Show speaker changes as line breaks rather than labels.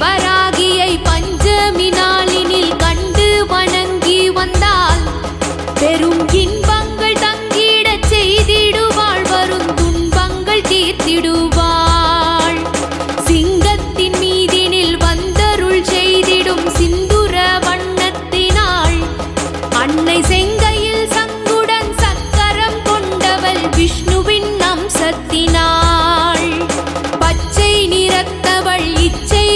வராகியை பஞ்சமி நாளினில் கண்டு வணங்கி வந்தால் பெரும் இன்பங்கள் தங்கிடச் செய்திடுவாள், வரும் துன்பங்கள் தீர்த்திடுவாள். சிங்கத்தின் மீதினில் வந்தருள் செய்திடும் சிந்துர வண்ணத்தினாள், அன்னை செங்கையில் சங்குடன் சக்கரம் கொண்டவள் விஷ்ணுவின் அம்சத்தினாள். பச்சை நிறத்தவள் இச்சை